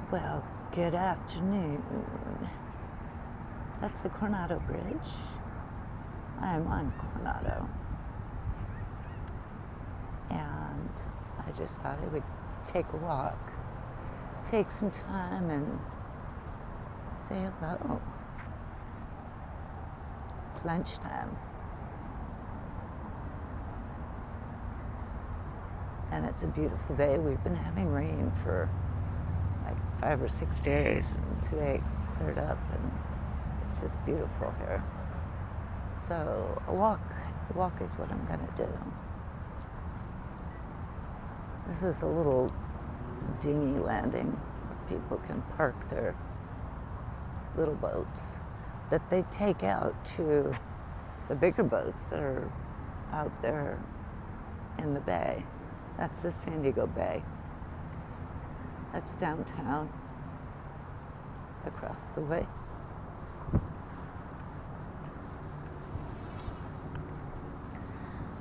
Well, good afternoon. That's the Coronado Bridge. I am on Coronado. And I just thought I would take a walk, take some time and say hello. It's lunchtime. And it's a beautiful day. We've been having rain for like 5 or 6 days, and today it cleared up and it's just beautiful here. So a walk is what I'm gonna do. This is a little dinghy landing where people can park their little boats that they take out to the bigger boats that are out there in the bay. That's the San Diego Bay. That's downtown, across the way.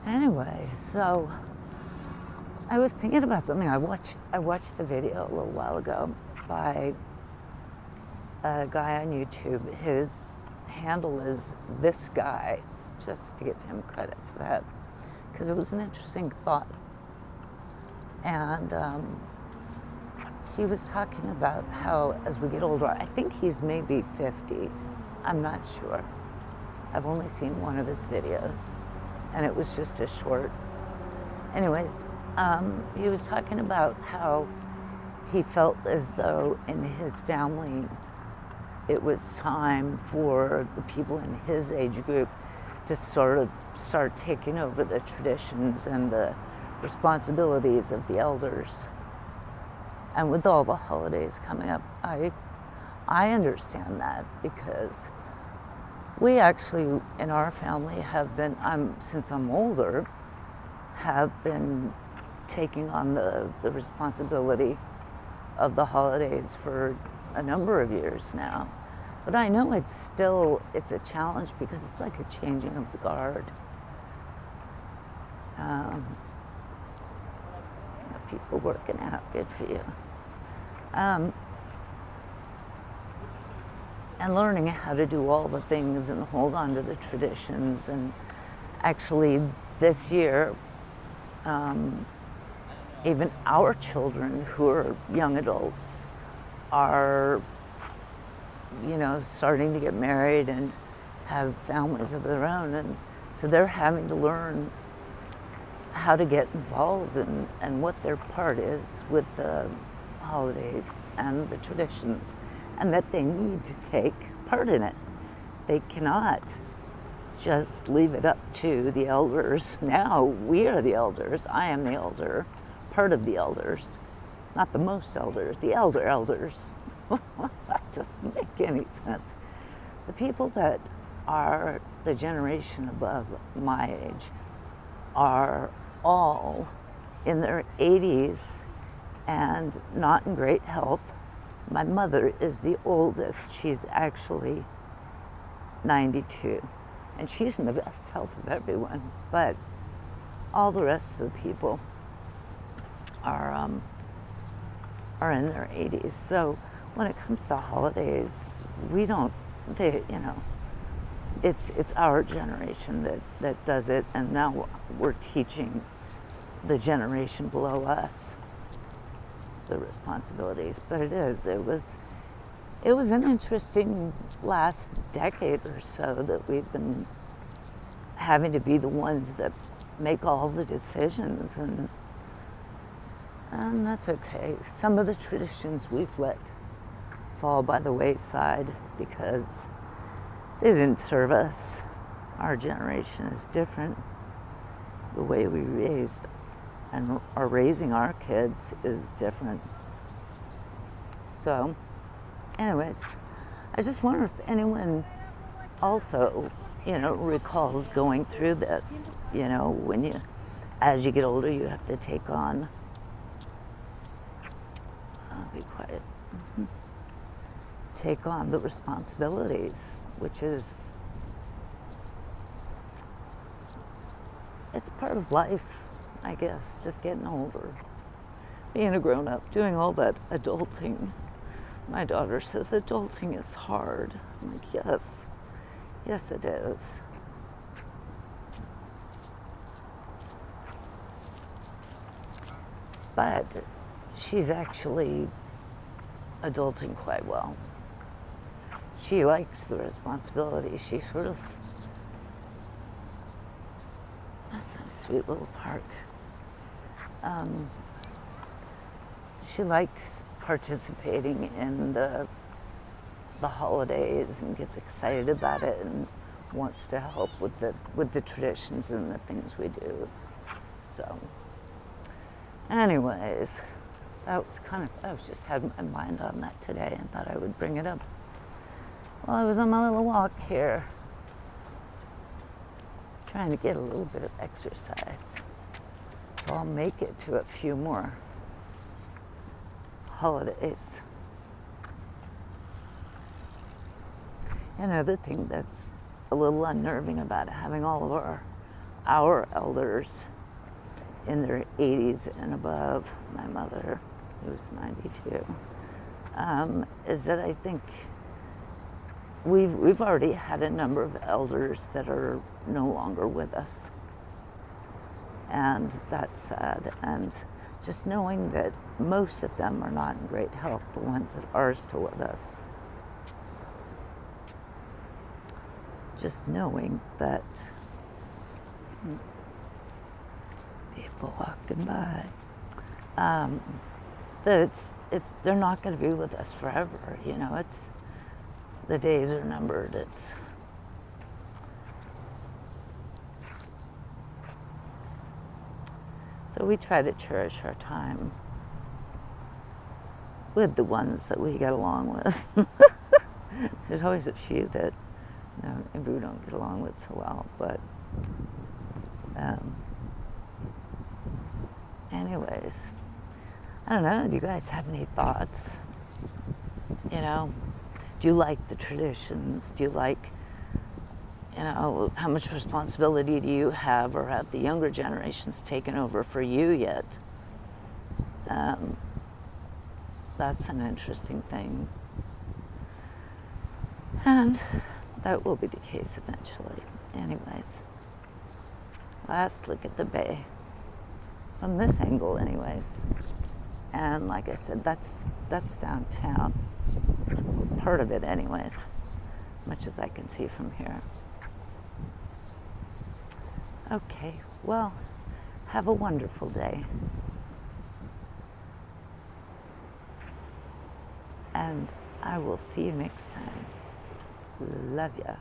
Anyway, so I was thinking about something. I watched a video a little while ago by a guy on YouTube. His handle is This Guy, just to give him credit for that, because it was an interesting thought. And he was talking about how as we get older, I think he's maybe 50, I'm not sure. I've only seen one of his videos, and it was just a short. Anyways, he was talking about how he felt as though in his family it was time for the people in his age group to sort of start taking over the traditions and the responsibilities of the elders. And with all the holidays coming up, I understand that, because we actually in our family have been, since I'm older, have been taking on the responsibility of the holidays for a number of years now. But I know it's a challenge, because it's like a changing of the guard. People working out, good for you. And learning how to do all the things and hold on to the traditions. And actually this year, even our children who are young adults are, starting to get married and have families of their own. And so they're having to learn how to get involved and what their part is with the holidays and the traditions, and that they need to take part in it. They cannot just leave it up to the elders. Now we are the elders. I am the elder, part of the elders, not the most elders, the elders. That doesn't make any sense. The people that are the generation above my age are all in their 80s and not in great health. My mother is the oldest. She's actually 92, and she's in the best health of everyone, but all the rest of the people are in their 80s. So when it comes to holidays, it's our generation that does it, and now we're teaching the generation below us the responsibilities. But it was an interesting last decade or so that we've been having to be the ones that make all the decisions, and that's okay. Some of the traditions we've let fall by the wayside because they didn't serve us. Our generation is different. The way we raised and are raising our kids is different. So, anyways, I just wonder if anyone also, recalls going through this. When as you get older, you have to take on, be quiet, take on the responsibilities, which is, it's part of life, I guess, just getting older, being a grown-up, doing all that adulting. My daughter says adulting is hard. I'm like, yes, yes it is. But she's actually adulting quite well. She likes the responsibility. She sort of, that's a sweet little park. She likes participating in the holidays and gets excited about it and wants to help with the traditions and the things we do. So, anyways, I was just had my mind on that today and thought I would bring it up while I was on my little walk here, trying to get a little bit of exercise. So I'll make it to a few more holidays. Another thing that's a little unnerving about having all of our elders in their 80s and above, my mother, who's 92, is that I think we've already had a number of elders that are no longer with us. And that's sad. And just knowing that most of them are not in great health, the ones that are still with us. Just knowing that people walking by, that they're not going to be with us forever. You know, the days are numbered. So we try to cherish our time with the ones that we get along with. There's always a few that maybe we don't get along with so well, but anyways, I don't know, do you guys have any thoughts? You know, do you like the traditions? Do you like, how much responsibility do you have, or have the younger generations taken over for you yet? That's an interesting thing. And that will be the case eventually. Anyways, last look at the bay. From this angle anyways. And like I said, that's downtown. Part of it anyways, much as I can see from here. Okay, well, have a wonderful day. And I will see you next time. Love ya.